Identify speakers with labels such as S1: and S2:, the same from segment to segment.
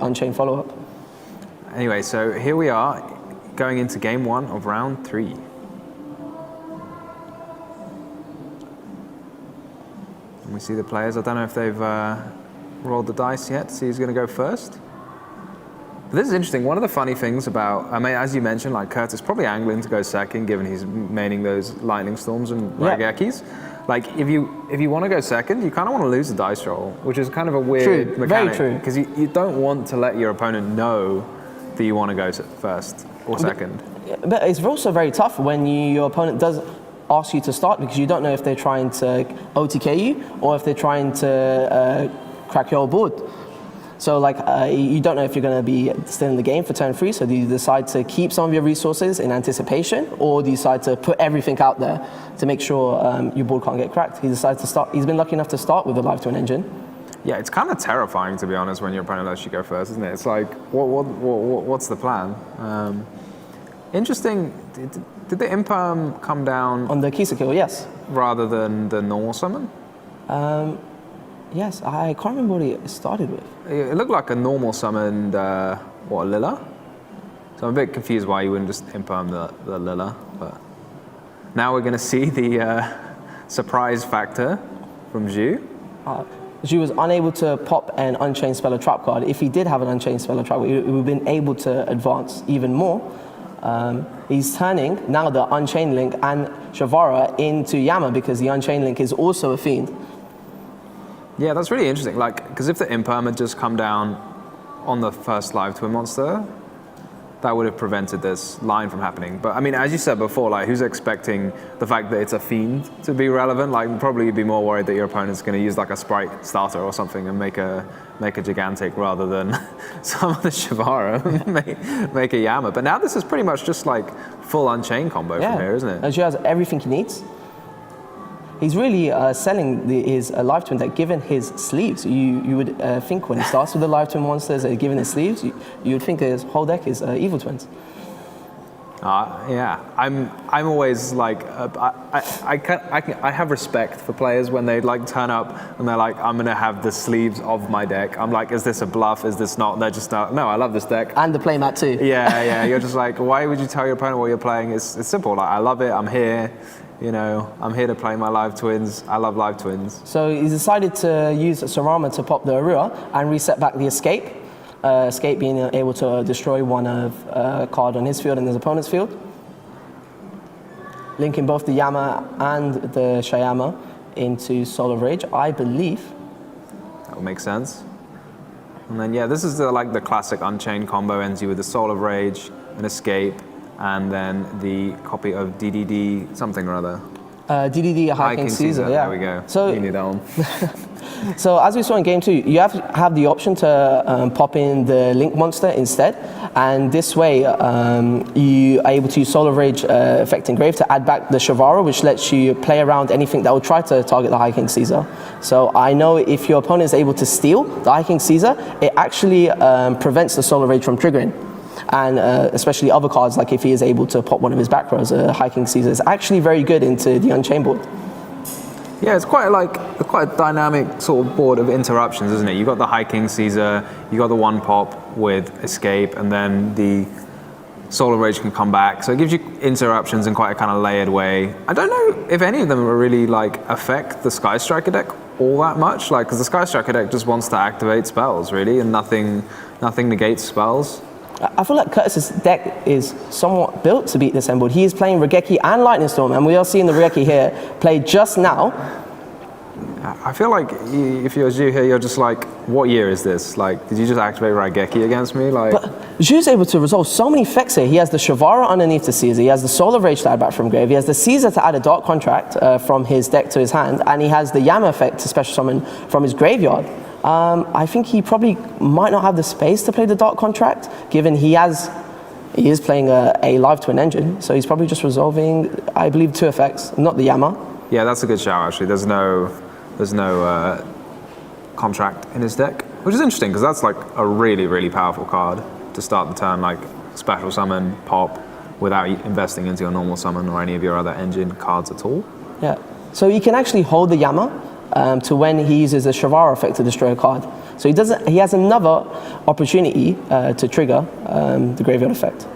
S1: Unchained follow-up.
S2: Anyway, so here we are going into game 1 of round 3. And we see the players. I don't know if they've rolled the dice yet to see who's going to go first. But this is interesting. One of the funny things about, I mean, as you mentioned, like Curtis probably angling to go second, given he's maining those lightning storms and Raigekis. Like, if you want to go second, you kind of want to lose the dice roll, which is kind of a weird mechanic.
S1: Very true.
S2: Because you don't want to let your opponent know that you want to go first or second.
S1: But it's also very tough when your opponent does ask you to start, because you don't know if they're trying to OTK you or if they're trying to crack your board. So like you don't know if you're going to be still in the game for turn 3, so do you decide to keep some of your resources in anticipation, or do you decide to put everything out there to make sure your board can't get cracked? He decided to start. He's been lucky enough to start with a live twin engine.
S2: Yeah, it's kind of terrifying, to be honest, when your opponent lets you go first, isn't it? It's like, what's the plan? Interesting. Did the imperm come down
S1: On the Kisa kill, yes.
S2: rather than the normal summon?
S1: Yes, I can't remember what it started with.
S2: It looked like a normal summoned, Lilla? So I'm a bit confused why you wouldn't just imperm the Lilla. But now we're going to see the surprise factor from Zhu.
S1: Zhu was unable to pop an Unchained Speller Trap card. If he did have an Unchained Speller Trap, he would have been able to advance even more. He's turning now the Unchained Link and Shavara into Yama, because the Unchained Link is also a Fiend.
S2: Yeah, that's really interesting. Like, because if the imperm had just come down on the first live twin monster, that would have prevented this line from happening. But I mean, as you said before, like, who's expecting the fact that it's a Fiend to be relevant? Like, probably you'd be more worried that your opponent's going to use like a Sprite starter or something and make a Gigantic rather than some of the Shavara make a Yama. But now this is pretty much just like full Unchained combo from here, isn't it?
S1: And Zhu has everything he needs. He's really selling his live twin deck, given his sleeves. You would think when he starts with the live twin monsters, given his sleeves, you would think his whole deck is evil twins.
S2: Yeah, I'm always like, I have respect for players when they like turn up and they're like, I'm gonna have the sleeves of my deck. I'm like, is this a bluff? Is this not? They're just not. No, I love this deck.
S1: And the playmat too.
S2: Yeah. You're just like, why would you tell your opponent what you're playing? It's simple. Like, I love it. I'm here. You know, I'm here to play my live twins. I love live twins.
S1: So he's decided to use Sarama to pop the Arua and reset back the Escape. Escape being able to destroy one of a card on his field and his opponent's field. Linking both the Yama and the Shayama into Soul of Rage, I believe.
S2: That would make sense. And then, yeah, this is like the classic Unchained combo. Ends you with the Soul of Rage, an Escape, and then the copy of DDD something or other.
S1: DDD, a High King Caesar, yeah.
S2: There we go.
S1: So,
S2: you need that one.
S1: So as we saw in game 2, you have the option to pop in the Link monster instead, and this way you are able to use Soul of Rage Effect Engrave to add back the Shavara, which lets you play around anything that will try to target the High King Caesar. So I know if your opponent is able to steal the High King Caesar, it actually prevents the Soul of Rage from triggering. And especially other cards, like if he is able to pop one of his back rows, High King Caesar is actually very good into the Unchained board.
S2: Yeah, it's quite a dynamic sort of board of interruptions, isn't it? You've got the High King Caesar, you got the one pop with Escape, and then the Soul of Rage can come back. So it gives you interruptions in quite a kind of layered way. I don't know if any of them really like affect the Sky Striker deck all that much, like, because the Sky Striker deck just wants to activate spells, really, and nothing negates spells.
S1: I feel like Curtis's deck is somewhat built to beat this end board. He is playing Raigeki and Lightning Storm, and we are seeing the Raigeki here play just now.
S2: I feel like if you're Zhu here, you're just like, what year is this? Like, did you just activate Raigeki against me? Like,
S1: but Zhu's able to resolve so many effects here. He has the Shavara underneath the Caesar, he has the Soul of Rage to add back from grave, he has the Caesar to add a Dark Contract from his deck to his hand, and he has the Yama effect to special summon from his graveyard. I think he probably might not have the space to play the Dark Contract, given he is playing a live twin engine, so he's probably just resolving, I believe, 2 effects, not the Yama.
S2: Yeah, that's a good shout, actually. There's no contract in his deck, which is interesting, because that's like a really powerful card to start the turn, like special summon, pop, without investing into your normal summon or any of your other engine cards at all.
S1: Yeah, so you can actually hold the Yama, to when he uses the Shavara effect to destroy a card. So he has another opportunity to trigger the graveyard effect.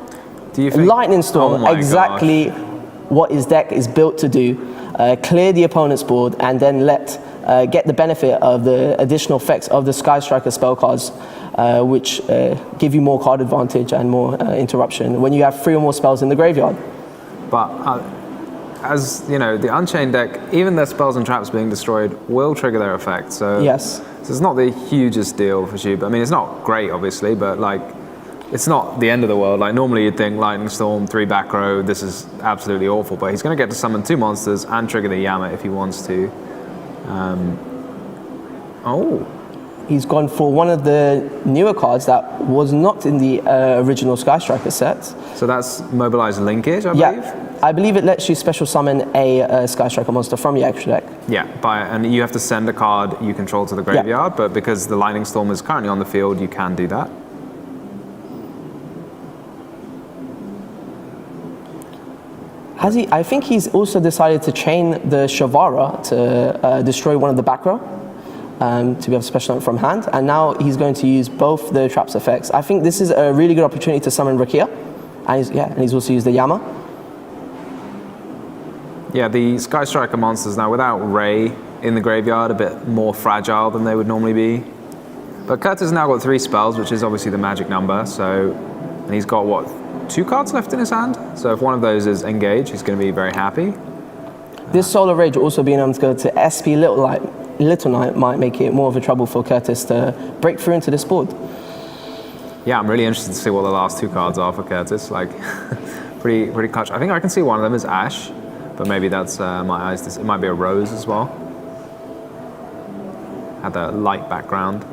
S2: Do you think?
S1: Lightning Storm,
S2: Oh my
S1: exactly
S2: gosh.
S1: what his deck is built to do. Clear the opponent's board and then get the benefit of the additional effects of the Sky Striker spell cards, which give you more card advantage and more interruption when you have 3 or more spells in the graveyard.
S2: But as you know, the Unchained deck, even their spells and traps being destroyed will trigger their effect. So
S1: Yes.
S2: So it's not the hugest deal for Shu. I mean, it's not great, obviously, but like, it's not the end of the world. Like normally you'd think Lightning Storm, 3 back row, this is absolutely awful. But he's going to get to summon 2 monsters and trigger the Yama if he wants to.
S1: He's gone for one of the newer cards that was not in the original Sky Striker set.
S2: So that's Mobilize Linkage, I believe?
S1: Yeah, I believe it lets you special summon a Sky Striker monster from your extra deck.
S2: Yeah, and you have to send a card you control to the graveyard, but because the Lightning Storm is currently on the field, you can do that.
S1: I think he's also decided to chain the Shavara to destroy one of the back row, to be able to special summon from hand, and now he's going to use both the traps effects. I think this is a really good opportunity to summon Rakia, and he's also used the Yama.
S2: Yeah, the Sky Striker monsters now, without Ray in the graveyard, a bit more fragile than they would normally be. But Curtis has now got 3 spells, which is obviously the magic number, and he's got, what, 2 cards left in his hand? So if one of those is Engage, he's going to be very happy.
S1: This Solar Rage also being able to go to SP Little Knight might make it more of a trouble for Curtis to break through into this board.
S2: Yeah, I'm really interested to see what the last 2 cards are for Curtis. Like, pretty clutch. I think I can see one of them is Ash, but maybe that's my eyes. It might be a Rose as well. Had the light background.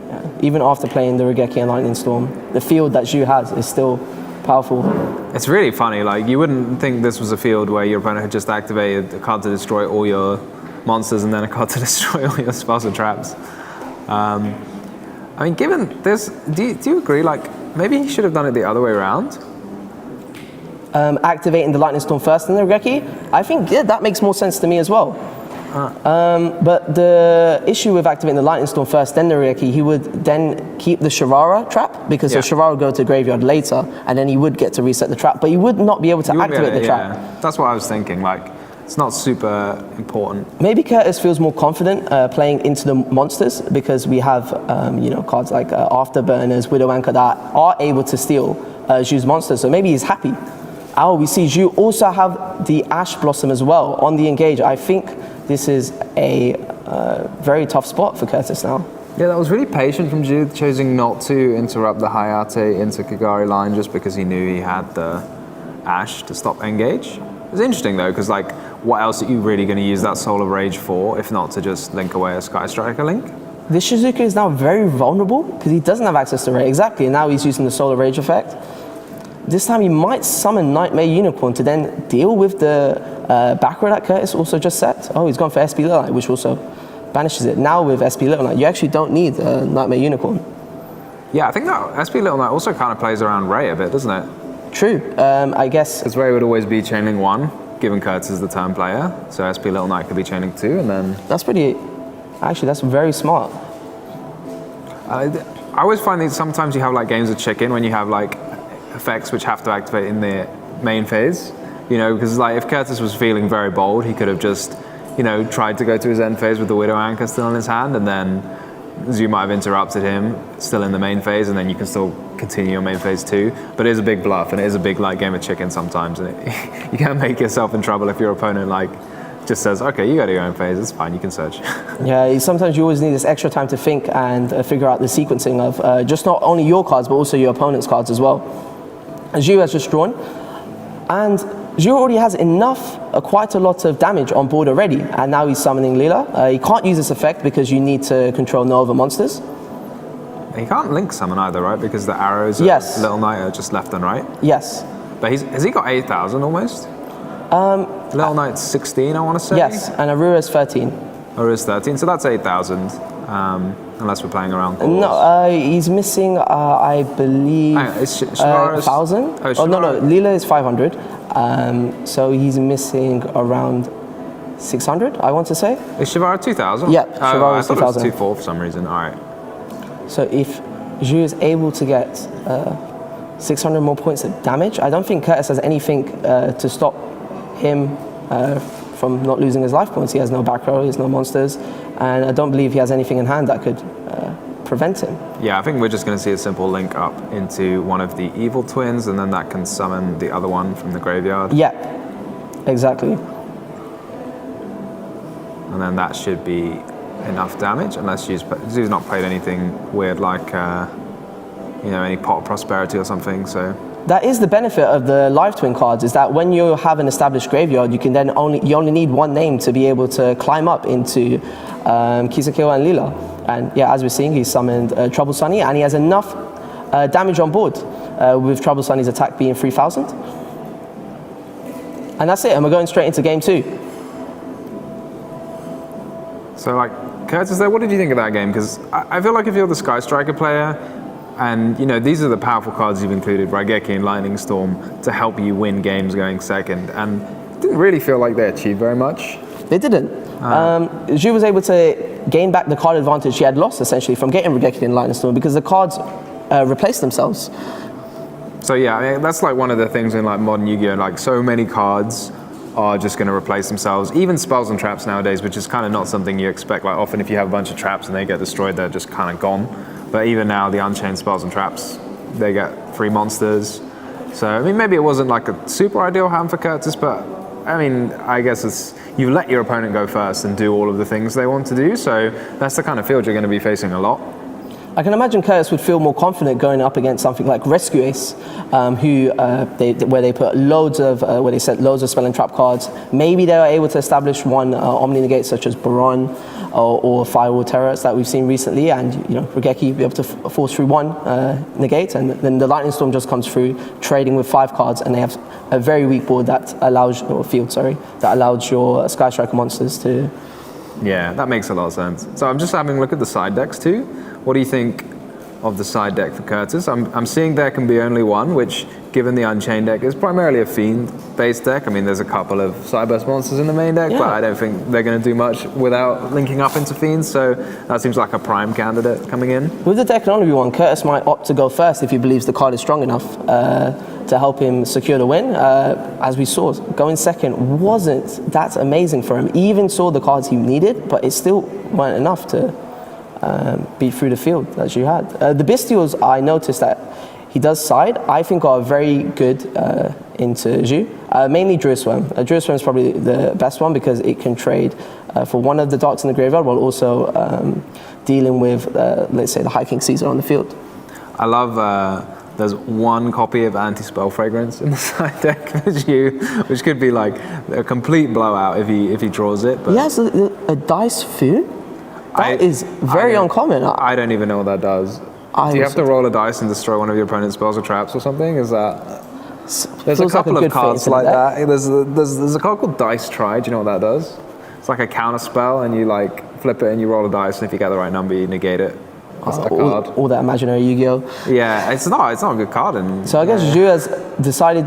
S1: Yeah. Even after playing the Raigeki and Lightning Storm, the field that Zhu has is still powerful.
S2: It's really funny. Like, you wouldn't think this was a field where your opponent had just activated a card to destroy all your monsters and then a card to destroy all your spells and traps. I mean, given this, do you agree? Like, maybe he should have done it the other way around.
S1: Activating the Lightning Storm first and the Raigeki, I think that makes more sense to me as well. But the issue with activating the Lightning Storm first, then the Raigeki, he would then keep the Shavara trap, because the Shavara would go to graveyard later, and then he would get to reset the trap, but he would not be able to activate the trap.
S2: Yeah. That's what I was thinking. Like, it's not super important.
S1: Maybe Curtis feels more confident playing into the monsters, because we have cards like Afterburners, Widow Anchor that are able to steal Zhu's monsters, so maybe he's happy. We see Zhu also have the Ash Blossom as well on the Engage. I think this is a very tough spot for Curtis now.
S2: Yeah, that was really patient from Zhu, choosing not to interrupt the Hayate into Kagari line just because he knew he had the Ash to stop Engage. It was interesting though, because like, what else are you really going to use that Solar Rage for, if not to just link away a Sky Striker link?
S1: This Shizuka is now very vulnerable because he doesn't have access to Ray. Exactly, and now he's using the Solar Rage effect. This time he might summon Nightmare Unicorn to then deal with the back row that Curtis also just set. Oh, he's gone for SP Little Knight, which also banishes it. Now with SP Little Knight, you actually don't need Nightmare Unicorn.
S2: Yeah, I think that SP Little Knight also kind of plays around Ray a bit, doesn't it?
S1: True, I guess.
S2: Because Ray would always be chaining 1, given Curtis is the turn player. So SP Little Knight could be chaining 2, and then...
S1: That's that's very smart.
S2: I always find that sometimes you have like games of chicken when you have like effects which have to activate in the main phase, because like if Curtis was feeling very bold, he could have just, tried to go to his end phase with the Widow Anchor still in his hand, and then Zhu might have interrupted him still in the main phase, and then you can still continue your main phase too. But it is a big bluff, and it is a big like game of chicken sometimes, and you can make yourself in trouble if your opponent like just says, okay, you go to your own phase, it's fine, you can search.
S1: Yeah, sometimes you always need this extra time to think and figure out the sequencing of just not only your cards, but also your opponent's cards as well. Zhu has just drawn, and Zhu already has quite a lot of damage on board already, and now he's summoning Leela. He can't use this effect because you need to control no other monsters.
S2: He can't link summon either, right? Because the arrows of Little Knight are just left and right.
S1: Yes.
S2: But has he got 8,000 almost? Little Knight's 16, I want to say.
S1: Yes, and Aurura's 13.
S2: Aurura's 13, so that's 8,000. Unless we're playing around calls.
S1: No, he's missing, I believe, 1,000.
S2: Oh,
S1: no, Leela is 500. So he's missing around 600, I want to say.
S2: Is Shivara 2000?
S1: Yeah,
S2: oh,
S1: Shivara
S2: I
S1: is
S2: thought it was
S1: 2000.
S2: 2.4 for some reason. All right.
S1: So if Zhu is able to get 600 more points of damage, I don't think Curtis has anything to stop him from not losing his life points. He has no back row, he has no monsters, and I don't believe he has anything in hand that could prevent him.
S2: Yeah, I think we're just going to see a simple link up into one of the evil twins, and then that can summon the other one from the graveyard.
S1: Yeah, exactly.
S2: And then that should be enough damage, unless Zhu's not played anything weird like, any Pot of Prosperity or something, so...
S1: That is the benefit of the live twin cards, is that when you have an established graveyard, you can then you only need one name to be able to climb up into Kisakiwa and Lila. And yeah, as we're seeing, he's summoned Trouble Sunny, and he has enough damage on board, with Trouble Sunny's attack being 3,000. And that's it, and we're going straight into game 2.
S2: So, like, Curtis there, what did you think of that game? Because I feel like if you're the Sky Striker player, and, these are the powerful cards you've included, Raigeki and Lightning Storm, to help you win games going second, and it didn't really feel like they achieved very much.
S1: They didn't. Zhu was able to gain back the card advantage she had lost, essentially, from getting Raigeki and Lightning Storm, because the cards replaced themselves.
S2: So yeah, I mean, that's like one of the things in like modern Yu-Gi-Oh! Like so many cards are just going to replace themselves. Even spells and traps nowadays, which is kind of not something you expect. Like often if you have a bunch of traps and they get destroyed, they're just kind of gone. But even now, the Unchained spells and traps, they get free monsters. So, I mean, maybe it wasn't like a super ideal hand for Curtis, but I mean, I guess it's, you let your opponent go first and do all of the things they want to do. So that's the kind of field you're going to be facing a lot.
S1: I can imagine Curtis would feel more confident going up against something like Rescue Ace, where they put loads of, where they set loads of spell and trap cards. Maybe they were able to establish one Omni Negate such as Baron or Firewall Terrors that we've seen recently, and Raigeki be able to force through one Negate, and then the Lightning Storm just comes through, trading with 5 cards, and they have a very weak board that allows, that allows your Sky Striker monsters to...
S2: Yeah, that makes a lot of sense. So I'm just having a look at the side decks too. What do you think of the side deck for Curtis? I'm seeing there can be only one, which, given the Unchained deck, is primarily a Fiend-based deck. I mean, there's a couple of Cyburst monsters in the main deck, but I don't think they're going to do much without linking up into Fiends, so that seems like a prime candidate coming in.
S1: With the deck can only be one, Curtis might opt to go first if he believes the card is strong enough to help him secure the win. As we saw, going second wasn't that amazing for him. He even saw the cards he needed, but it still weren't enough to beat through the field that you had. The Bestials, I noticed that he does side, I think are very good into Zhu. Mainly Druisworm. Druisworm is probably the best one because it can trade for one of the darks in the graveyard while also dealing with, let's say, the High King Caesar on the field.
S2: I love there's one copy of Anti-Spell Fragrance in the side deck for Zhu, which could be like a complete blowout if he draws it. But
S1: he has a Dice Fu? That is very uncommon.
S2: I don't even know what that does. Do you have to roll a dice and destroy one of your opponent's spells or traps or something? Is that... There's a couple of cards like that. There's a card called Dice Try. Do you know what that does? It's like a counter spell, and you like flip it and you roll a dice, and if you get the right number, you negate it. That's that card.
S1: All that imaginary Yu-Gi-Oh.
S2: Yeah, it's not a good card. And
S1: so I guess Zhu has decided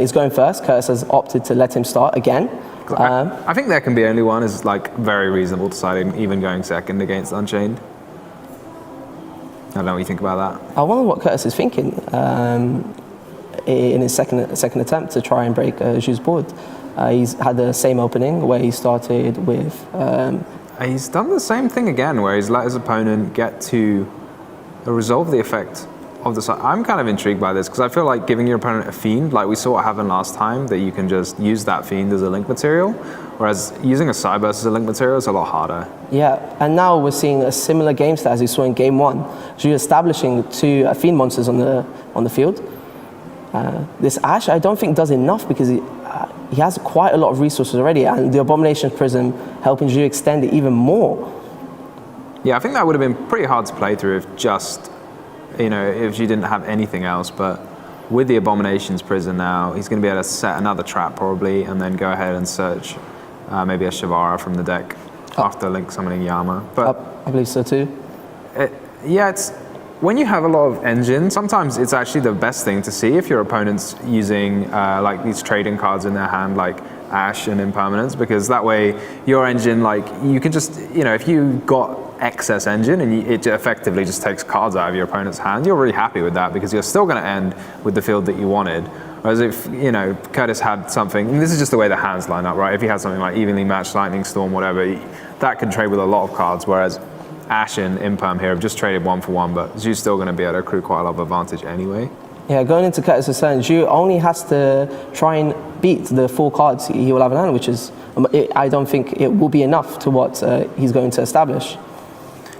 S1: is going first. Curtis has opted to let him start again.
S2: I think there can be only one is like very reasonable deciding, even going second against Unchained. I don't know what you think about that.
S1: I wonder what Curtis is thinking in his second attempt to try and break Zhu's board. He's had the same opening where he started with...
S2: he's done the same thing again, where he's let his opponent get to resolve the effect of the side. I'm kind of intrigued by this because I feel like giving your opponent a Fiend, like we saw what happened last time, that you can just use that Fiend as a link material, whereas using a Cyburst as a link material is a lot harder. Yeah,
S1: and now we're seeing a similar game stat as we saw in game 1. Zhu establishing 2 Fiend monsters on the field. This Ash, I don't think does enough because he has quite a lot of resources already, and the Abomination's Prism helping Zhu extend it even more.
S2: Yeah, I think that would have been pretty hard to play through if just, if you didn't have anything else, but with the Abomination's Prison now, he's going to be able to set another trap probably, and then go ahead and search maybe a Shivara from the deck after link summoning Yama. But
S1: I believe so too.
S2: It's when you have a lot of engine, sometimes it's actually the best thing to see if your opponent's using like these trading cards in their hand, like Ash and impermanence, because that way your engine, like, you can just, you know, if you got excess engine and it effectively just takes cards out of your opponent's hand, you're really happy with that because you're still going to end with the field that you wanted. Whereas if, you know, Curtis had something, and this is just the way the hands line up, right? If he had something like evenly matched lightning storm, whatever, that can trade with a lot of cards, whereas Ash and Imperm here have just traded 1 for 1, but Zhu's still going to be able to accrue quite a lot of advantage anyway.
S1: Yeah, going into Curtis' turn, Zhu only has to try and beat the 4 cards he will have in hand, which is, I don't think it will be enough to what he's going to establish.
S2: Do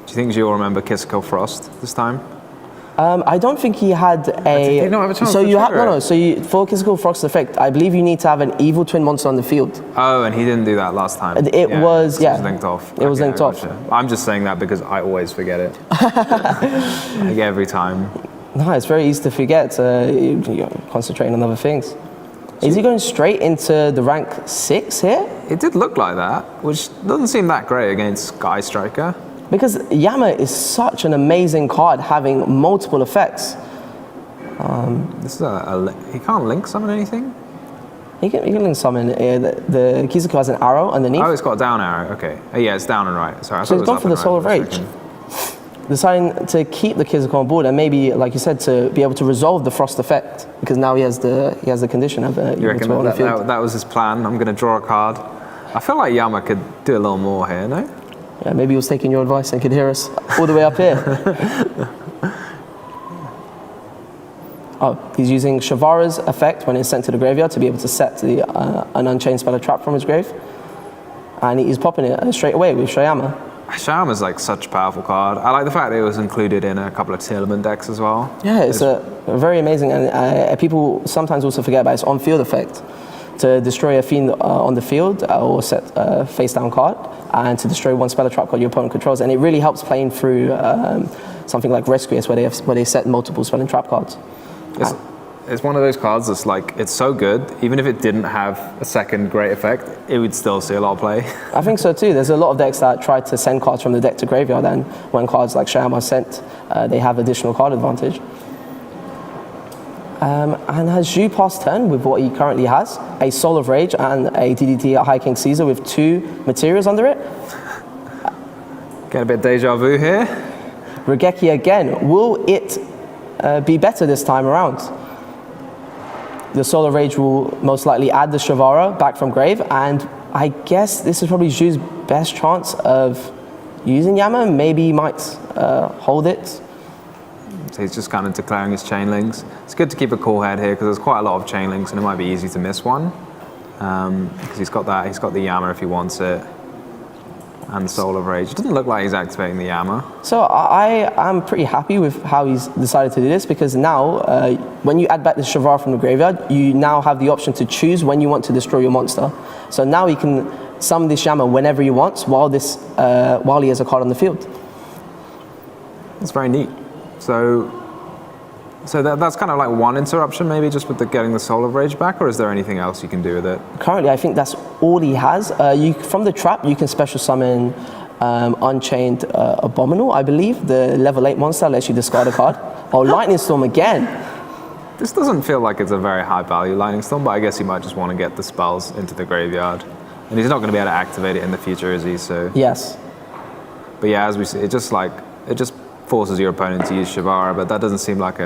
S2: you think Zhu will remember Kiss Kill Frost this time?
S1: I don't think he had a.
S2: Did he not have a chance
S1: so
S2: to
S1: you have
S2: trigger
S1: no.
S2: it?
S1: So for Kiss Kill Frost effect, I believe you need to have an evil twin monster on the field.
S2: Oh, and he didn't do that last time.
S1: It was
S2: linked off.
S1: It was linked off.
S2: I'm just saying that because I always forget it. Like every time.
S1: No, it's very easy to forget. You're concentrating on other things. Is he going straight into the rank 6 here?
S2: It did look like that, which doesn't seem that great against Sky Striker.
S1: Because Yama is such an amazing card, having multiple effects.
S2: This is he can't link summon anything?
S1: He can link summon. The Kizuko has an arrow underneath.
S2: Oh, it's got down arrow. Okay. Oh, yeah, it's down and right. Sorry, I
S1: So
S2: thought
S1: he's
S2: it
S1: gone
S2: was
S1: for the
S2: up
S1: Soul
S2: and
S1: of
S2: right
S1: Rage.
S2: for a second.
S1: Deciding to keep the Kizuko on board and maybe, like you said, to be able to resolve the Frost effect because now he has the condition of
S2: You reckon that was his plan? I'm going to draw a card. I feel like Yama could do a little more here, no?
S1: Yeah, maybe he was taking your advice and could hear us all the way up here. Oh, he's using Shavara's effect when it's sent to the graveyard to be able to set an Unchained Spell trap from his grave. And he's popping it straight away with Shayama.
S2: Shayama's like such a powerful card. I like the fact that it was included in a couple of Tearlament decks as well.
S1: Yeah, it's a very amazing, and people sometimes also forget about its on-field effect. To destroy a fiend on the field or set a face-down card, and to destroy 1 spell trap card your opponent controls. And it really helps playing through something like Rescuers where they set multiple spell and trap cards.
S2: It's one of those cards that's like, it's so good, even if it didn't have a second great effect, it would still see a lot of play.
S1: I think so too. There's a lot of decks that try to send cards from the deck to graveyard, and when cards like Shayama are sent, they have additional card advantage. And has Zhu passed turn with what he currently has, a Soul of Rage and a DDT High King Caesar with 2 materials under it.
S2: Get a bit deja vu here.
S1: Regeki again. Will it be better this time around? The Soul of Rage will most likely add the Shavara back from grave, and I guess this is probably Zhu's best chance of using Yama. Maybe he might hold it.
S2: So he's just kind of declaring his chain links. It's good to keep a cool head here because there's quite a lot of chain links and it might be easy to miss one. Because he's got the Yama if he wants it. And the Soul of Rage. It doesn't look like he's activating the Yama.
S1: So I am pretty happy with how he's decided to do this because now when you add back the Shavara from the graveyard, you now have the option to choose when you want to destroy your monster. So now he can summon this Yama whenever he wants while he has a card on the field.
S2: It's very neat. So that's kind of like one interruption maybe just with getting the Soul of Rage back, or is there anything else you can do with it?
S1: Currently, I think that's all he has. From the trap, you can special summon Unchained Abominable, I believe. The level 8 monster lets you discard a card. Oh, Lightning Storm again.
S2: This doesn't feel like it's a very high value Lightning Storm, but I guess he might just want to get the spells into the graveyard. And he's not going to be able to activate it in the future, is he? So.
S1: Yes.
S2: But yeah, as we see, it just forces your opponent to use Shavara, but that doesn't seem like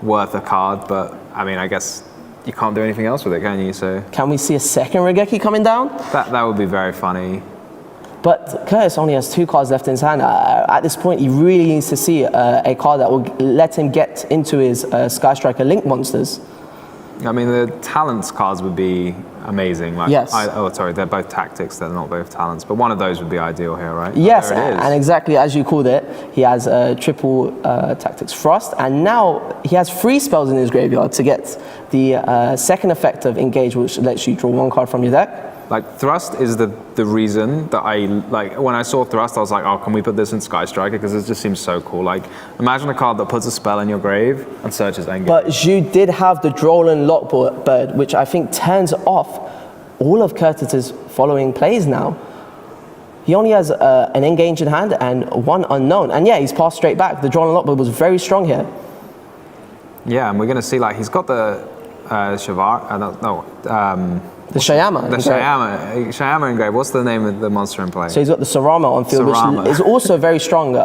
S2: worth a card. But I mean, I guess you can't do anything else with it, can you? So
S1: can we see a second Regeki coming down?
S2: That would be very funny.
S1: But Curtis only has 2 cards left in his hand. At this point, he really needs to see a card that will let him get into his Sky Striker Link monsters.
S2: I mean, the talents cards would be amazing. Like,
S1: yes.
S2: They're both tactics. They're not both talents. But one of those would be ideal here, right?
S1: Yes, and exactly as you called it, he has triple tactics Frost, and now he has 3 spells in his graveyard to get the second effect of Engage, which lets you draw 1 card from your deck.
S2: Like, Thrust is the reason that when I saw Thrust, I was like, oh, can we put this in Sky Striker? Because it just seems so cool. Like, imagine a card that puts a spell in your grave and searches Engage.
S1: But Zhu did have the Drolan Lockbird, which I think turns off all of Curtis's following plays now. He only has an Engage in hand and 1 unknown. And yeah, he's passed straight back. The Drolan Lockbird was very strong here.
S2: Yeah, and we're going to see, like, he's got the Shavara,
S1: The Shayama.
S2: The Shayama engrave. What's the name of the monster in play?
S1: So he's got the Sarama on field,
S2: Sarama.
S1: which is also very strong.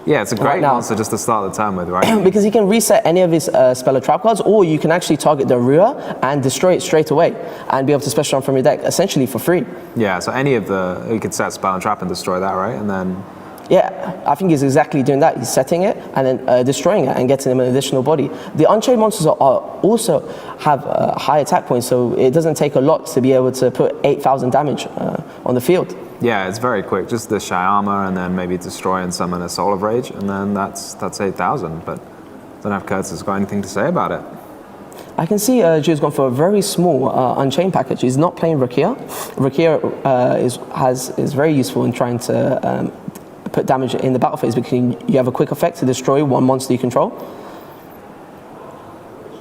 S2: Yeah, it's a great monster just to start the turn with, right?
S1: Because he can reset any of his spell or trap cards, or you can actually target the Rua and destroy it straight away and be able to special summon from your deck, essentially for free.
S2: Yeah, so any of you could set spell and trap and destroy that, right? And then...
S1: Yeah, I think he's exactly doing that. He's setting it and then destroying it and getting him an additional body. The Unchained monsters also have high attack points, so it doesn't take a lot to be able to put 8,000 damage on the field.
S2: Yeah, it's very quick. Just the Shayama and then maybe destroy and summon a Soul of Rage, and then that's 8,000. But I don't know if Kurtz has got anything to say about it.
S1: I can see Yugioh's gone for a very small Unchained package. He's not playing Rakia. Rakia is very useful in trying to put damage in the battle phase because you have a quick effect to destroy one monster you control.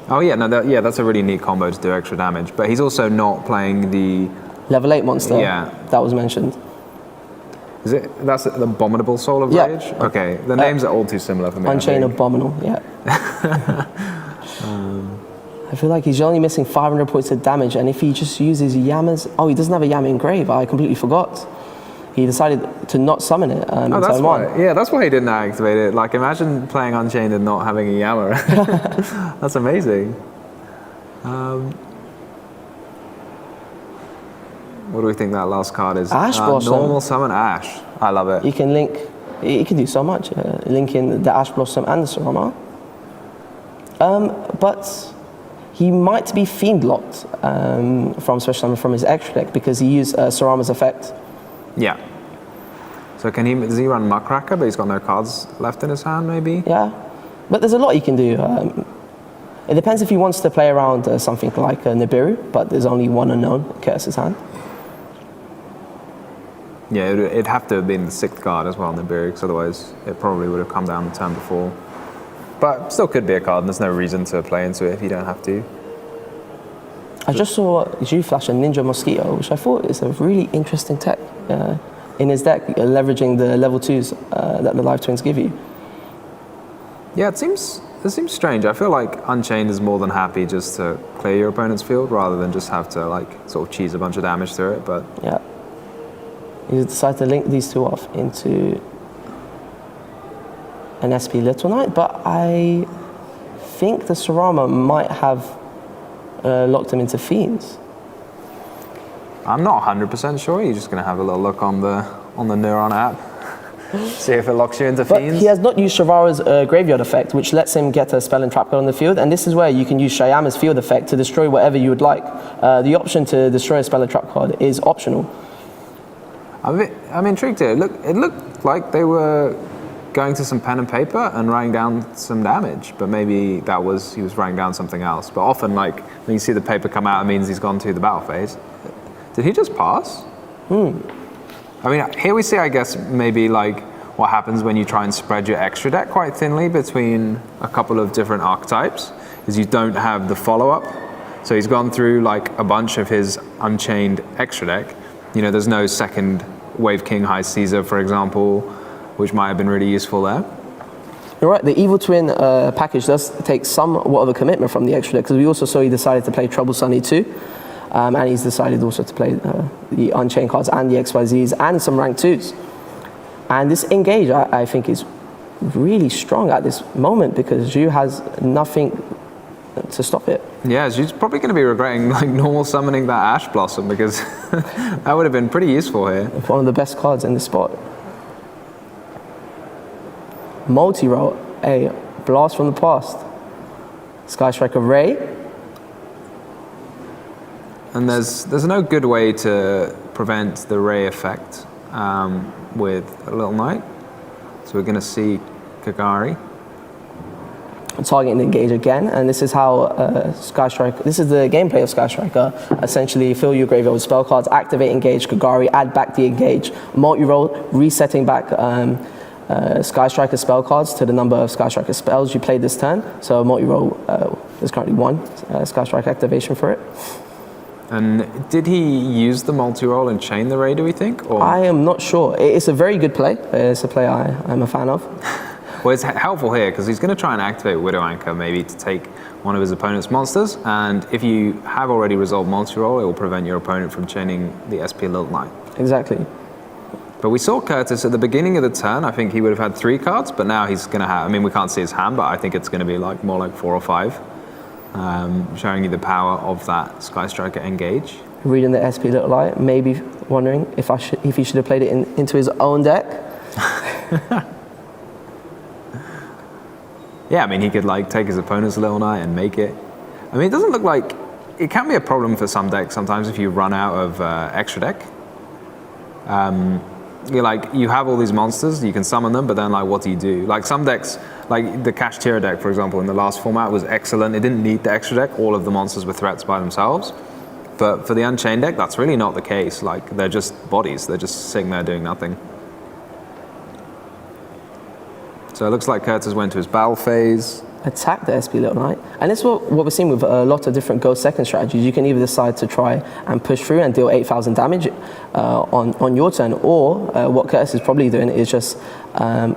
S2: Oh yeah, no, that's a really neat combo to do extra damage. But he's also not playing the
S1: level 8 monster.
S2: Yeah,
S1: that was mentioned.
S2: Is it? That's the Abominable Soul of Rage. Okay, the names are all too similar for me.
S1: Unchained Abominable. Yeah. I feel like he's only missing 500 points of damage, and if he just uses Yama's... Oh, he doesn't have a Yama engrave. I completely forgot. He decided to not summon it in turn 1.
S2: Yeah, that's why he didn't activate it. Like, imagine playing Unchained and not having a Yama. That's amazing. What do we think that last card is?
S1: Ash Blossom.
S2: Normal summon Ash. I love it.
S1: You can link... You can do so much. Link in the Ash Blossom and the Sarama. But he might be Fiend locked from Special Summon from his extra deck because he used Sarama's effect.
S2: Yeah. So does he run Muckracker, but he's got no cards left in his hand, maybe?
S1: Yeah. But there's a lot he can do. It depends if he wants to play around something like Nibiru, but there's only one unknown in Curse's hand.
S2: Yeah, it'd have to have been the 6th card as well, Nibiru, because otherwise it probably would have come down the turn before. But still could be a card, and there's no reason to play into it if you don't have to.
S1: I just saw Zhu flash a Ninja Mosquito, which I thought is a really interesting tech in his deck, leveraging the level 2s that the Live Twins give you.
S2: Yeah, it seems strange. I feel like Unchained is more than happy just to clear your opponent's field rather than just have to like sort of cheese a bunch of damage through it. But
S1: yeah, you decide to link these two off into an SP Little Knight, but I think the Sarama might have locked him into Fiends.
S2: I'm not 100% sure. You're just going to have a little look on the Neuron app. See if it locks you into Fiends.
S1: But he has not used Shavara's graveyard effect, which lets him get a spell and trap card on the field, and this is where you can use Shayama's field effect to destroy whatever you would like. The option to destroy a spell and trap card is optional.
S2: I'm intrigued here. It looked like they were going to some pen and paper and writing down some damage, but maybe he was writing down something else. But often, like, when you see the paper come out, it means he's gone to the battle phase. Did he just pass? I mean, here we see, I guess, maybe like what happens when you try and spread your extra deck quite thinly between a couple of different archetypes, is you don't have the follow-up. So he's gone through like a bunch of his Unchained extra deck. You know, there's no second Wave King High Caesar, for example, which might have been really useful there.
S1: You're right, the Evil Twin package does take somewhat of a commitment from the extra deck, because we also saw he decided to play Trouble Sunny too. And he's decided also to play the Unchained cards and the XYZs and some rank 2s. And this engage, I think, is really strong at this moment because Zhu has nothing to stop it.
S2: Yeah, Zhu's probably going to be regretting like normal summoning that Ash Blossom because that would have been pretty useful here.
S1: One of the best cards in this spot. Multi-roll, a blast from the past. Sky Striker Ray. And
S2: there's no good way to prevent the Ray effect with a Little Knight. So we're going to see Kagari.
S1: Targeting the engage again, and this is how Sky Striker, this is the gameplay of Sky Striker. Essentially, fill your graveyard with spell cards, activate engage Kagari, add back the engage, multi-roll, resetting back Sky Striker spell cards to the number of Sky Striker spells you played this turn. So multi-roll, there's currently one Sky Striker activation for it.
S2: And did he use the multi-roll and chain the Ray, do we think? Or?
S1: I am not sure. It's a very good play. It's a play I'm a fan of.
S2: Well, it's helpful here because he's going to try and activate Widow Anchor maybe to take one of his opponent's monsters, and if you have already resolved multi-roll, it will prevent your opponent from chaining the SP Little Knight.
S1: Exactly.
S2: But we saw Curtis at the beginning of the turn. I think he would have had 3 cards, but now he's going to have, I mean, we can't see his hand, but I think it's going to be like more like 4 or 5, showing you the power of that Sky Striker engage.
S1: Reading the SP Little Light, maybe wondering if he should have played it into his own deck.
S2: Yeah, I mean, he could like take his opponent's Little Knight and make it. I mean, it doesn't look like, it can be a problem for some decks sometimes if you run out of extra deck. You have all these monsters, you can summon them, but then like, what do you do? Like some decks, like the Kashtira deck, for example, in the last format was excellent. It didn't need the extra deck. All of the monsters were threats by themselves. But for the Unchained deck, that's really not the case. Like they're just bodies. They're just sitting there doing nothing. So it looks like Curtis went to his battle phase.
S1: Attack the SP Little Knight. And it's what we're seeing with a lot of different Go Second strategies. You can either decide to try and push through and deal 8,000 damage on your turn, or what Curtis is probably doing is just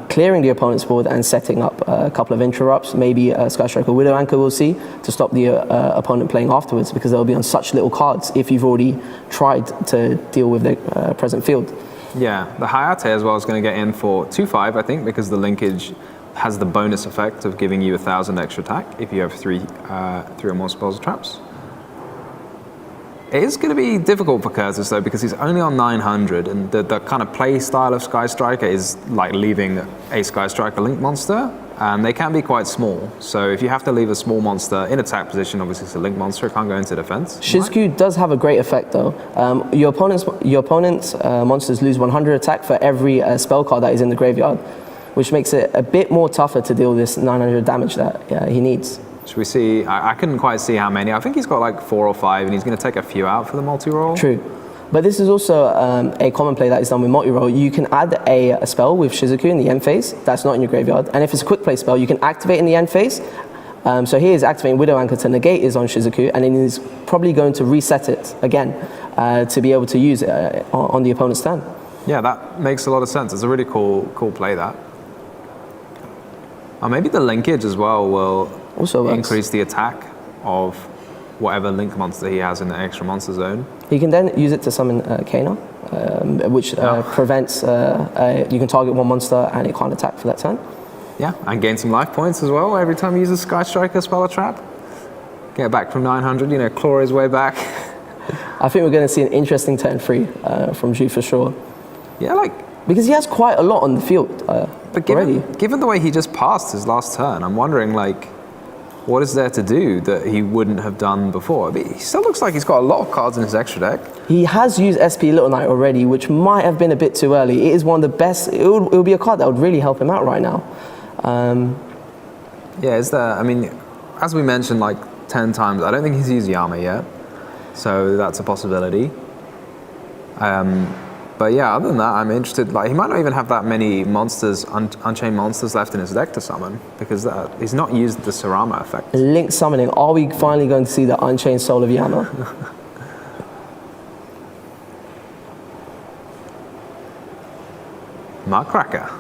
S1: clearing the opponent's board and setting up a couple of interrupts, maybe a Sky Striker Widow Anchor we'll see, to stop the opponent playing afterwards, because they'll be on such little cards if you've already tried to deal with the present field. Yeah,
S2: the Hayate as well is going to get in for 2/5, I think, because the linkage has the bonus effect of giving you 1,000 extra attack if you have three or more spells or traps. It is going to be difficult for Curtis though, because he's only on 900, and the kind of play style of Sky Striker is like leaving a Sky Striker Link monster, and they can be quite small. So if you have to leave a small monster in attack position, obviously it's a Link monster, it can't go into defense.
S1: Shizku does have a great effect though. Your opponent's monsters lose 100 attack for every spell card that is in the graveyard, which makes it a bit more tougher to deal this 900 damage that he needs.
S2: Should we see? I couldn't quite see how many. I think he's got like 4 or 5, and he's going to take a few out for the multi-roll.
S1: True. But this is also a common play that is done with multi-roll. You can add a spell with Shizuku in the end phase that's not in your graveyard, and if it's a quick play spell, you can activate in the end phase. So here is activating Widow Anchor to negate is on Shizuku, and then he's probably going to reset it again to be able to use it on the opponent's turn.
S2: Yeah, that makes a lot of sense. It's a really cool play, that. Maybe the linkage as well will also increase the attack of whatever link monster he has in the extra monster zone.
S1: You can then use it to summon Kana, which prevents, you can target one monster and it can't attack for that turn.
S2: Yeah, and gain some life points as well every time he uses Sky Striker spell or trap. Get back from 900, claw his way back.
S1: I think we're going to see an interesting turn 3 from Zhu for sure.
S2: Yeah,
S1: because he has quite a lot on the field
S2: but given the way he just passed his last turn, I'm wondering, what is there to do that he wouldn't have done before? I mean, he still looks like he's got a lot of cards in his extra deck.
S1: He has used SP Little Knight already, which might have been a bit too early. It is one of the best. It would be a card that would really help him out right now.
S2: Yeah, is there? I mean, as we mentioned 10 times, I don't think he's used Yama yet, so that's a possibility. But yeah, other than that, I'm interested. He might not even have that many monsters, unchained monsters left in his deck to summon, because he's not used the Sarama effect.
S1: Link summoning. Are we finally going to see the Unchained Soul of Yama?
S2: Markracker.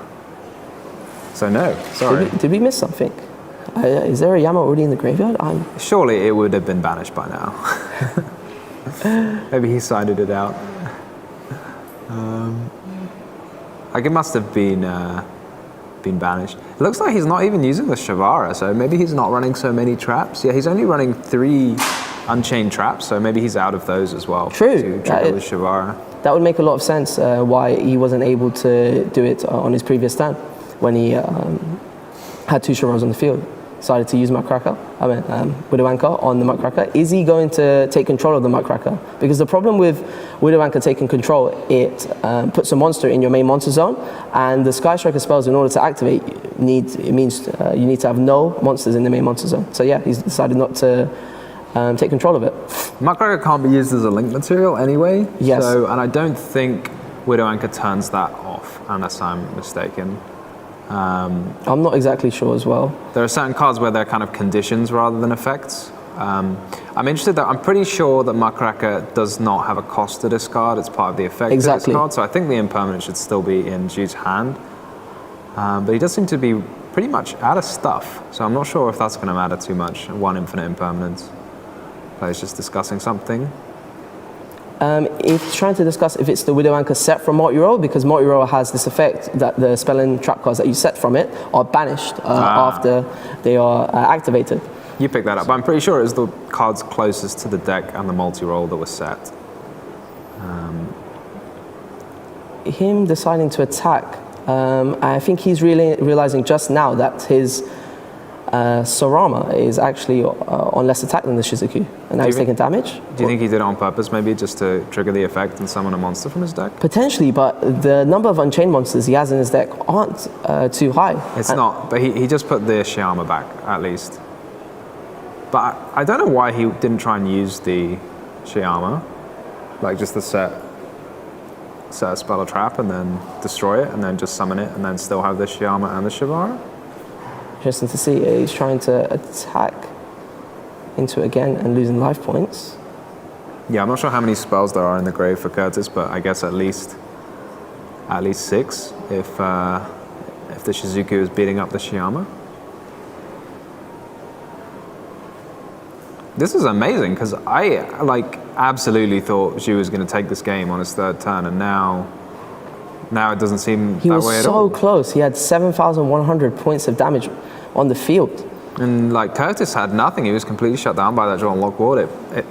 S2: So no, sorry.
S1: Did we miss something? Is there a Yama already in the graveyard?
S2: Surely it would have been banished by now. Maybe he sided it out. It must have been banished. It looks like he's not even using the Shavara, so maybe he's not running so many traps. Yeah, he's only running 3 unchained traps, so maybe he's out of those as well.
S1: True.
S2: To trigger with Shavara.
S1: That would make a lot of sense why he wasn't able to do it on his previous turn when he had 2 Shavaras on the field. Decided to use Widow Anchor on the Muckracker. Is he going to take control of the Muckracker? Because the problem with Widow Anchor taking control, it puts a monster in your main monster zone, and the Sky Striker spells, in order to activate, means you need to have no monsters in the main monster zone. So yeah, he's decided not to take control of it.
S2: Muckracker can't be used as a link material anyway.
S1: Yes.
S2: And I don't think Widow Anchor turns that off, unless I'm mistaken.
S1: I'm not exactly sure as well.
S2: There are certain cards where they're kind of conditions rather than effects. I'm interested that I'm pretty sure that Muckracker does not have a cost to discard. It's part of the effect of this card. So I think the impermanent should still be in Jude's hand. But he does seem to be pretty much out of stuff. So I'm not sure if that's going to matter too much. One infinite impermanence. Player's just discussing something.
S1: If he's trying to discuss if it's the Widow Anchor set from multi-roll, because multi-roll has this effect that the spell and trap cards that you set from it are banished after they are activated.
S2: You picked that up. I'm pretty sure it was the cards closest to the deck and the multi-roll that were set.
S1: Him deciding to attack, I think he's really realizing just now that his Sorama is actually on less attack than the Shizuku, and now he's taking damage.
S2: Do you think he did it on purpose, maybe just to trigger the effect and summon a monster from his deck?
S1: Potentially, but the number of Unchained monsters he has in his deck aren't too high.
S2: It's not, but he just put the Shiyama back, at least. But I don't know why he didn't try and use the Shiyama, like just the set a spell or trap and then destroy it and then just summon it and then still have the Shiyama and the Shivara.
S1: Interesting to see. He's trying to attack into it again and losing life points.
S2: Yeah, I'm not sure how many spells there are in the grave for Curtis, but I guess at least 6 if the Shizuku is beating up the Shiyama. This is amazing because I absolutely thought Zhu was going to take this game on his 3rd turn, and now it doesn't seem that way at all.
S1: He was so close. He had 7,100 points of damage on the field.
S2: And like Curtis had nothing. He was completely shut down by that draw and lock ward. It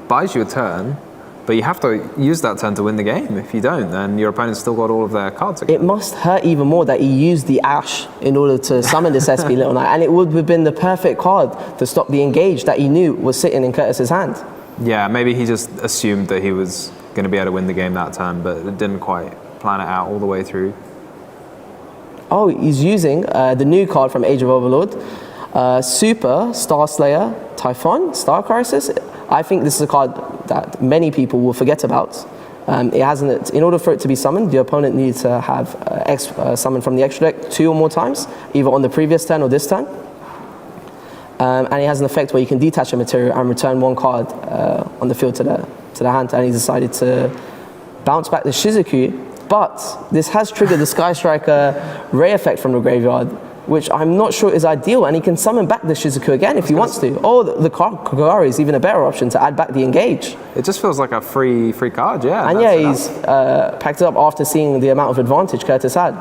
S2: buys you a turn, but you have to use that turn to win the game. If you don't, then your opponent's still got all of their cards again.
S1: It must hurt even more that he used the Ash in order to summon this SP Little Knight, and it would have been the perfect card to stop the engage that he knew was sitting in Curtis's hand.
S2: Yeah, maybe he just assumed that he was going to be able to win the game that turn, but it didn't quite plan it out all the way through.
S1: Oh, he's using the new card from Age of Overlord, Super, Star Slayer, Typhon, Star Crisis. I think this is a card that many people will forget about. In order for it to be summoned, the opponent needs to have summoned from the extra deck 2 or more times, either on the previous turn or this turn. And it has an effect where you can detach a material and return 1 card on the field to the hand. And he decided to bounce back the Shizuku, but this has triggered the Sky Striker Ray effect from the graveyard, which I'm not sure is ideal, and he can summon back the Shizuku again if he wants to. Or the Kagari is even a better option to add back the engage.
S2: It just feels like a free card, yeah.
S1: And yeah, he's packed it up after seeing the amount of advantage Curtis had.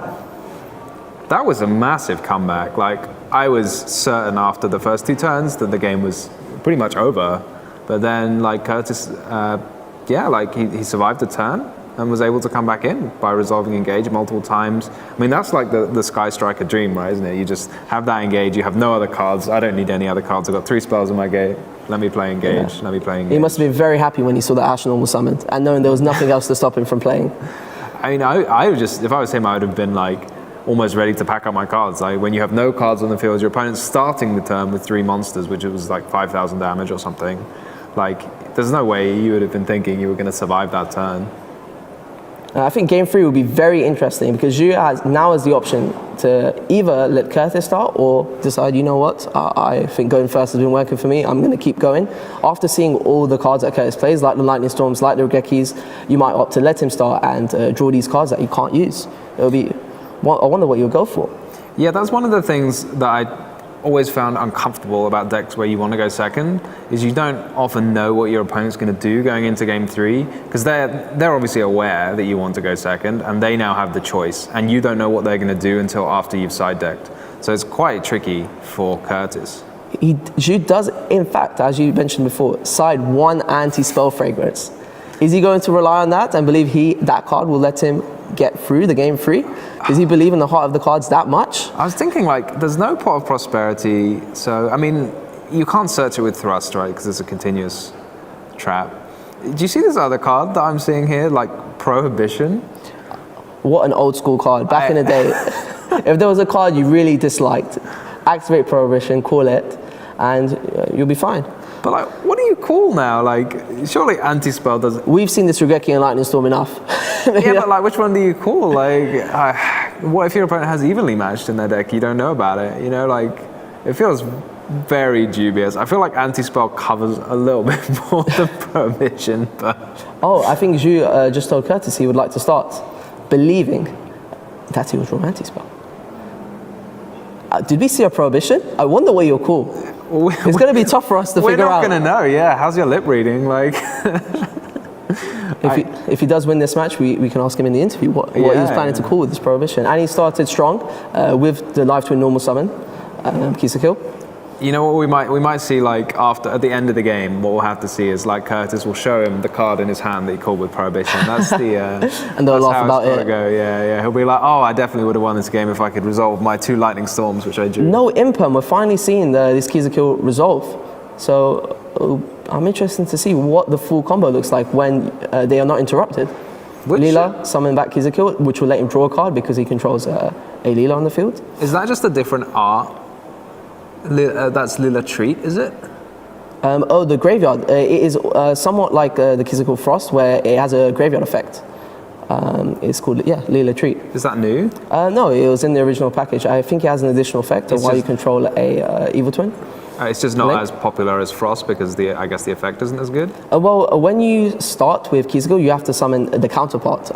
S2: That was a massive comeback. Like, I was certain after the first 2 turns that the game was pretty much over. But then, like, Curtis, he survived the turn and was able to come back in by resolving engage multiple times. I mean, that's like the Sky Striker dream, right, isn't it? You just have that engage, you have no other cards. I don't need any other cards. I've got 3 spells in my game. Let me play engage, let me play engage.
S1: He must have been very happy when he saw the Ash normal summoned and knowing there was nothing else to stop him from playing.
S2: I mean, I would just, if I was him, I would have been like, almost ready to pack up my cards. Like when you have no cards on the field, your opponent's starting the turn with 3 monsters, which it was like 5,000 damage or something. Like, there's no way you would have been thinking you were going to survive that turn.
S1: I think game 3 will be very interesting because Zhu now has the option to either let Curtis start or decide, you know what, I think going first has been working for me, I'm going to keep going. After seeing all the cards that Curtis plays, like the Lightning Storms, like the Regekis, you might opt to let him start and draw these cards that he can't use. It'll be, I wonder what you'll go for.
S2: Yeah, that's one of the things that I always found uncomfortable about decks where you want to go second, is you don't often know what your opponent's going to do going into game 3, because they're obviously aware that you want to go second, and they now have the choice, and you don't know what they're going to do until after you've side decked. So it's quite tricky for Curtis.
S1: Zhu does, in fact, as you mentioned before, side 1 anti-spell fragrance. Is he going to rely on that and believe that card will let him get through the game 3? Does he believe in the heart of the cards that much?
S2: I was thinking, like, there's no pot of prosperity, so I mean, you can't search it with thrust, right? Because it's a continuous trap. Do you see this other card that I'm seeing here, like Prohibition?
S1: What an old school card. Back in the day, if there was a card you really disliked, activate Prohibition, call it, and you'll be fine.
S2: But like, what do you call now? Like, surely anti-spell doesn't...
S1: We've seen this Regeki and Lightning Storm enough.
S2: Yeah, but like, which one do you call? Like, what if your opponent has evenly matched in their deck? You don't know about it. You know, like, it feels very dubious. I feel like anti-spell covers a little bit more than Prohibition, but...
S1: Oh, I think Zhu just told Curtis he would like to start believing that he was from anti-spell. Did we see a prohibition? I wonder where you're cool. It's going to be tough for us to figure out.
S2: We're not going to know, yeah. How's your lip reading? Like,
S1: if he does win this match, we can ask him in the interview what he was planning to call with this prohibition. And he started strong with the live twin normal summon, Kisakill.
S2: You know what we might see, like, after, at the end of the game, what we'll have to see is, like, Curtis will show him the card in his hand that he called with prohibition. That's the
S1: and they'll laugh about it.
S2: Go. Yeah. He'll be like, oh, I definitely would have won this game if I could resolve my 2 lightning storms, which I drew.
S1: No imperm. We're finally seeing this Kisakill resolve. So I'm interested to see what the full combo looks like when they are not interrupted. Leela summon back Kisakill, which will let him draw a card because he controls a Leela on the field.
S2: Is that just a different art? That's Leela Treat, is it?
S1: The graveyard. It is somewhat like the Kisakill Frost, where it has a graveyard effect. It's called, Leela Treat.
S2: Is that new?
S1: No, it was in the original package. I think it has an additional effect while you control a Evil Twin.
S2: It's just not as popular as Frost because I guess the effect isn't as good?
S1: Well, when you start with Kisakill, you have to summon the counterpart.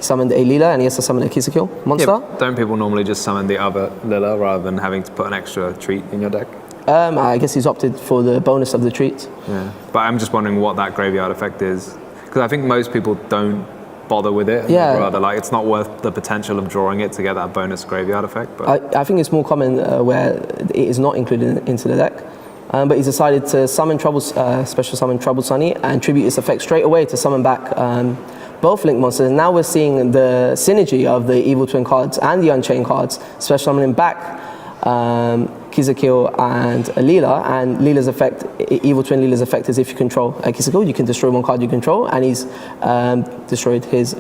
S1: Summoned a Leela and he has to summon a Kisakill monster.
S2: Yeah, don't people normally just summon the other Leela rather than having to put an extra treat in your deck?
S1: I guess he's opted for the bonus of the treat.
S2: Yeah, but I'm just wondering what that graveyard effect is. Because I think most people don't bother with it.
S1: Yeah.
S2: Rather, like, it's not worth the potential of drawing it to get that bonus graveyard effect. But
S1: I think it's more common where it is not included into the deck. But he's decided to summon special summon Trouble Sunny and tribute its effect straight away to summon back both Link monsters. And now we're seeing the synergy of the Evil Twin cards and the Unchained cards, special summoning back Kisakill and Leela, and Leela's effect, Evil Twin Leela's effect is if you control Kisakill, you can destroy one card you control, and he's destroyed his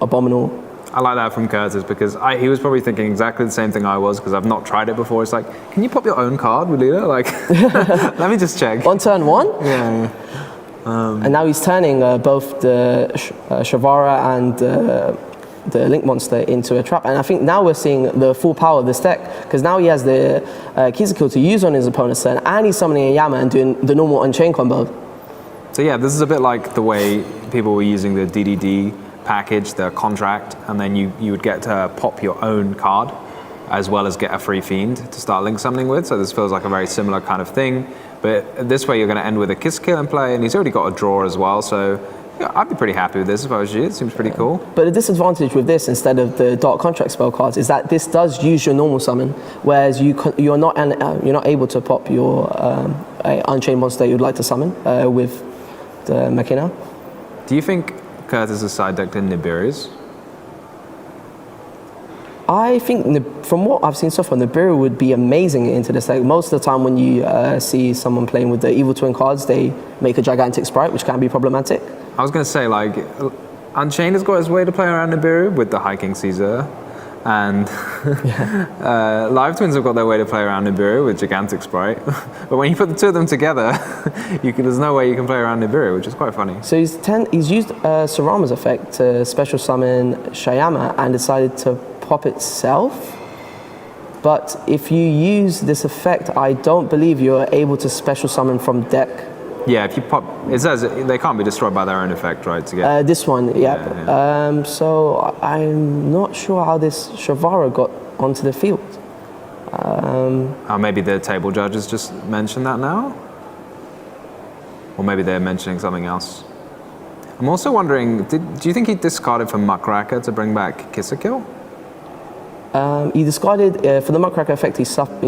S1: Abominable.
S2: I like that from Curtis because he was probably thinking exactly the same thing I was because I've not tried it before. It's like, can you pop your own card with Leela? Like, let me just check.
S1: On turn 1?
S2: Yeah.
S1: And now he's turning both the Shavara and the Link monster into a trap. And I think now we're seeing the full power of this deck because now he has the Kisakill to use on his opponent's turn and he's summoning a Yama and doing the normal Unchained combo.
S2: So yeah, this is a bit like the way people were using the DDD package, the contract, and then you would get to pop your own card as well as get a free fiend to start link summoning with. So this feels like a very similar kind of thing. But this way you're going to end with a Kisakill in play, and he's already got a draw as well. So yeah, I'd be pretty happy with this if I was you. It seems pretty cool.
S1: But the disadvantage with this, instead of the Dark Contract spell cards, is that this does use your normal summon, whereas you're not able to pop your Unchained monster you'd like to summon with the Machina.
S2: Do you think Curtis is side decked in Nibiri's?
S1: I think from what I've seen so far, Nibiru would be amazing into this deck. Most of the time when you see someone playing with the Evil Twin cards, they make a gigantic sprite, which can be problematic.
S2: I was going to say, like, Unchained has got his way to play around Nibiru with the High King Caesar, and Live Twins have got their way to play around Nibiru with Gigantic Sprite. But when you put the two of them together, there's no way you can play around Nibiru, which is quite funny.
S1: So he's used Sarama's effect to special summon Shayama and decided to pop itself. But if you use this effect, I don't believe you're able to special summon from deck.
S2: Yeah, if you pop, it says they can't be destroyed by their own effect, right? To get
S1: this one, yeah. So I'm not sure how this Shavara got onto the field.
S2: Maybe the table judges just mentioned that now, or maybe they're mentioning something else. I'm also wondering, do you think he discarded for Muckracker to bring back Kisakill?
S1: He discarded for the Muckracker effect. He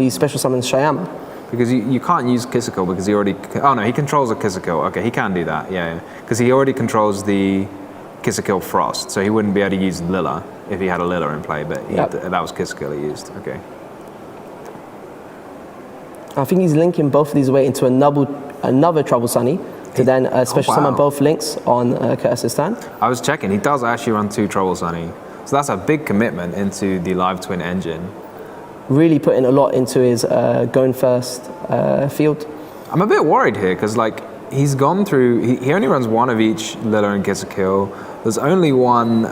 S1: special summons Shayama.
S2: Because you can't use Kisakill because he already... Oh no, he controls a Kisakill. Okay, he can do that, yeah. Because he already controls the Kisakill Frost, so he wouldn't be able to use Lilla if he had a Lilla in play, but that was Kisakill he used, okay.
S1: I think he's linking both of these away into another Trouble Sunny to then special summon both links on Curtis's turn.
S2: I was checking, he does actually run 2 Trouble Sunny. So that's a big commitment into the Live Twin engine.
S1: Really putting a lot into his going first field.
S2: I'm a bit worried here because like he's gone through. He only runs one of each Lilla and Kisakill. There's only one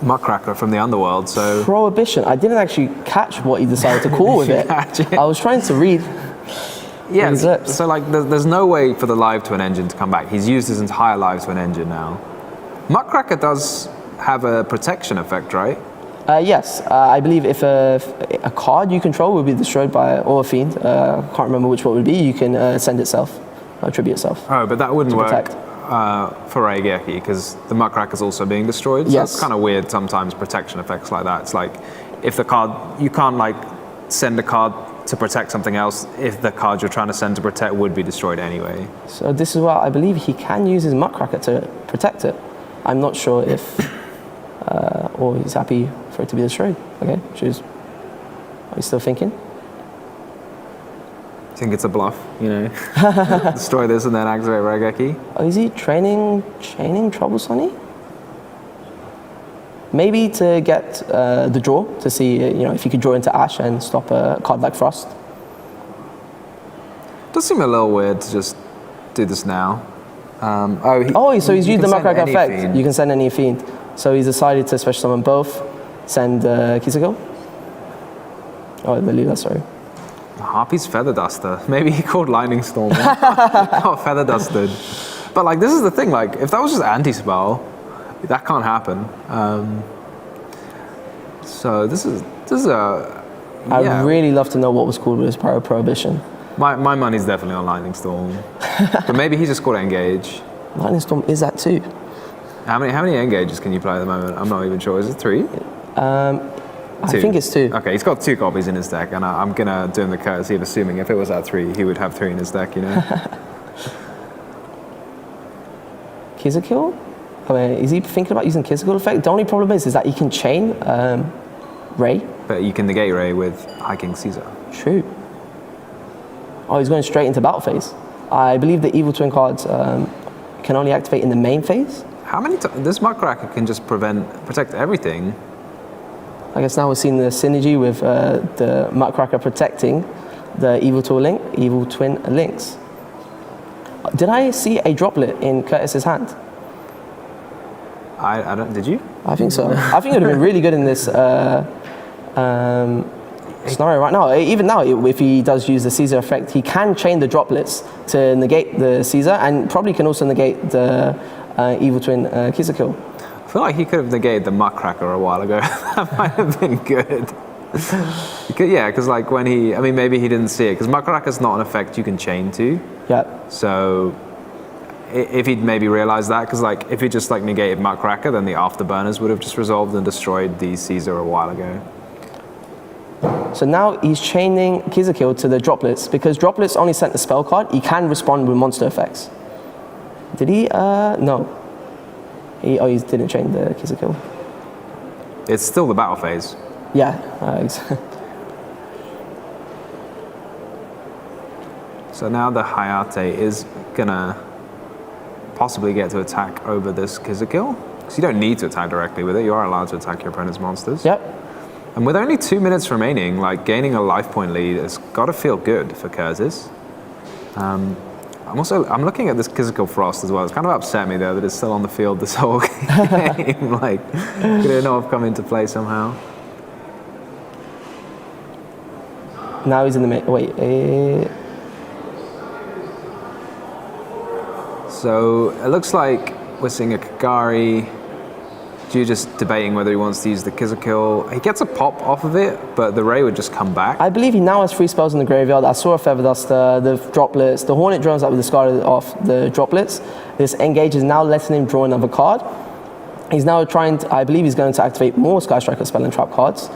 S2: Muckracker from the Underworld. So
S1: Prohibition. I didn't actually catch what he decided to call with it. I was trying to read.
S2: Yeah. So like there's no way for the Live Twin engine to come back. He's used his entire Live Twin engine now. Muckracker does have a protection effect, right?
S1: Yes, I believe if a card you control will be destroyed by or a fiend, can't remember which one it would be, you can send itself, tribute itself.
S2: Oh, but that wouldn't work
S1: protect.
S2: for Raigeki because the Muckrack is also being destroyed. So
S1: Yes.
S2: it's kind of weird sometimes protection effects like that. It's like if the card, you can't like send a card to protect something else if the card you're trying to send to protect would be destroyed anyway.
S1: So this is why I believe he can use his Muckracker to protect it. I'm not sure if, or he's happy for it to be destroyed. Okay, choose. Are you still thinking?
S2: I think it's a bluff, you know. Destroy this and then activate Raigeki.
S1: Oh, is he chaining Trouble Sunny? Maybe to get the draw, to see if he could draw into Ash and stop a card like Frost.
S2: Does seem a little weird to just do this now.
S1: So he's used the Muckrack effect.
S2: Fiend.
S1: You can send any fiend. So he's decided to special summon both, send Kizuko. Oh, the Leela, sorry.
S2: Harpy's Feather Duster. Maybe he called Lightning Storm. Got Feather Dusted. But like, this is the thing. Like, if that was just anti-spell, that can't happen. So this is a.
S1: I'd really love to know what was called with his Pyro Prohibition.
S2: My money's definitely on Lightning Storm. But maybe he just called it Engage.
S1: Lightning Storm is that too.
S2: How many engages can you play at the moment? I'm not even sure. Is it 3?
S1: I think it's 2.
S2: Okay, he's got 2 copies in his deck, and I'm gonna do him the courtesy of assuming if it was at 3, he would have 3 in his deck, you know.
S1: Kizuko? I mean, is he thinking about using Kizuko effect? The only problem is that he can chain Ray.
S2: But you can negate Ray with High King Caesar.
S1: True. Oh, he's going straight into battle phase. I believe the Evil Twin cards can only activate in the main phase.
S2: How many times? This Muckracker can just protect everything.
S1: I guess now we're seeing the synergy with the Muckracker protecting the Evil Twin links. Did I see a droplet in Curtis's hand?
S2: I don't. Did you?
S1: I think so. I think it would have been really good in this scenario right now. Even now, if he does use the Caesar effect, he can chain the droplets to negate the Caesar, and probably can also negate the Evil Twin Kizuko.
S2: I feel like he could have negated the Muckracker a while ago. That might have been good. Because like when maybe he didn't see it, because Muckracker's not an effect you can chain to.
S1: Yeah.
S2: So if he'd maybe realized that, because like if he just like negated Muckracker, then the Afterburners would have just resolved and destroyed the Caesar a while ago.
S1: So now he's chaining Kizuko to the droplets, because droplets only sent the spell card. He can respond with monster effects. Did he? No. He didn't chain the Kizuko.
S2: It's still the battle phase.
S1: Yeah.
S2: So now the Hayate is gonna possibly get to attack over this Kizuko. Because you don't need to attack directly with it. You are allowed to attack your opponent's monsters.
S1: Yep.
S2: And with only 2 minutes remaining, like gaining a life point lead has got to feel good for Curtis. I'm looking at this Kizuko Frost as well. It's kind of upset me though that it's still on the field this whole game. Like, could it not have come into play somehow?
S1: Now he's in the main. Wait.
S2: So it looks like we're seeing a Kagari. You're just debating whether he wants to use the Kizuko. He gets a pop off of it, but the Ray would just come back.
S1: I believe he now has 3 spells in the graveyard. I saw a Feather Duster, the droplets, the Hornet drones that were discarded off the droplets. This Engage is now letting him draw another card. He's now trying to, I believe he's going to activate more Sky Striker Spell and Trap cards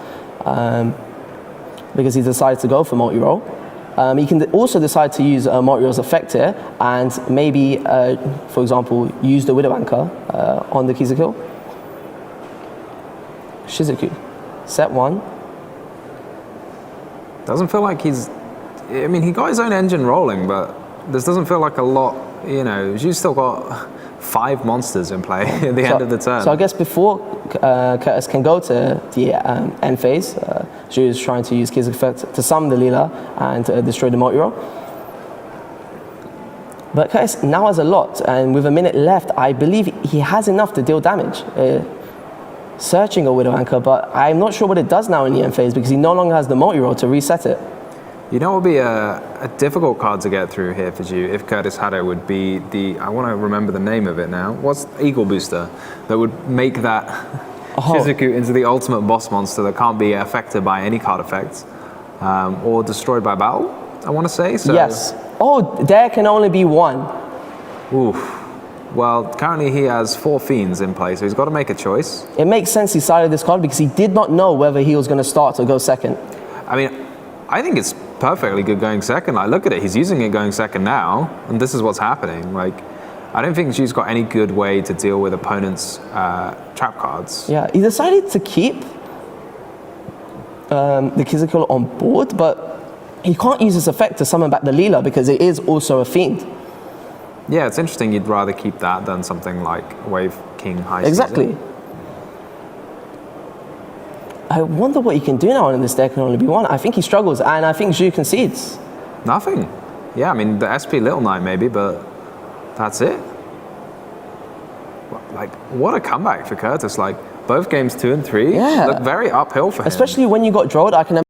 S1: because he decided to go for multi-roll. He can also decide to use multi-roll's effect here and maybe, for example, use the Widow Anchor on the Kizuko. Shizuku, set 1.
S2: Doesn't feel like he's. I mean, he got his own engine rolling, but this doesn't feel like a lot. You know, you've still got 5 monsters in play at the end of the turn.
S1: So I guess before Curtis can go to the end phase, Zhu is trying to use Kizuko effect to summon the Leela and destroy the multi-roll. But Curtis now has a lot, and with a minute left, I believe he has enough to deal damage. Searching a Widow Anchor, but I'm not sure what it does now in the end phase because he no longer has the multi-roll to reset it.
S2: You know what would be a difficult card to get through here for you if Curtis had it would be the, I want to remember the name of it now, what's Eagle Booster, that would make that Shizuku into the ultimate boss monster that can't be affected by any card effects or destroyed by battle, I want to say. So,
S1: Yes. Oh, there can only be one.
S2: Oof. Well, currently he has 4 Fiends in play, so he's got to make a choice.
S1: It makes sense he sided this card because he did not know whether he was going to start or go second.
S2: I mean, I think it's perfectly good going second. Like, look at it, he's using it going second now, and this is what's happening. Like, I don't think she's got any good way to deal with opponents' trap cards.
S1: Yeah, he decided to keep the Kizikula on board, but he can't use this effect to summon back the Leela because it is also a Fiend.
S2: Yeah, it's interesting you'd rather keep that than something like Wave King High
S1: Exactly.
S2: Season.
S1: I wonder what he can do now, and this deck can only be one. I think he struggles, and I think Zhu concedes.
S2: Nothing. Yeah, I mean, the SP Little Knight maybe, but that's it. Like, what a comeback for Curtis. Like, both games 2 and 3 look very uphill for him.
S1: Especially when you got Drolled, I can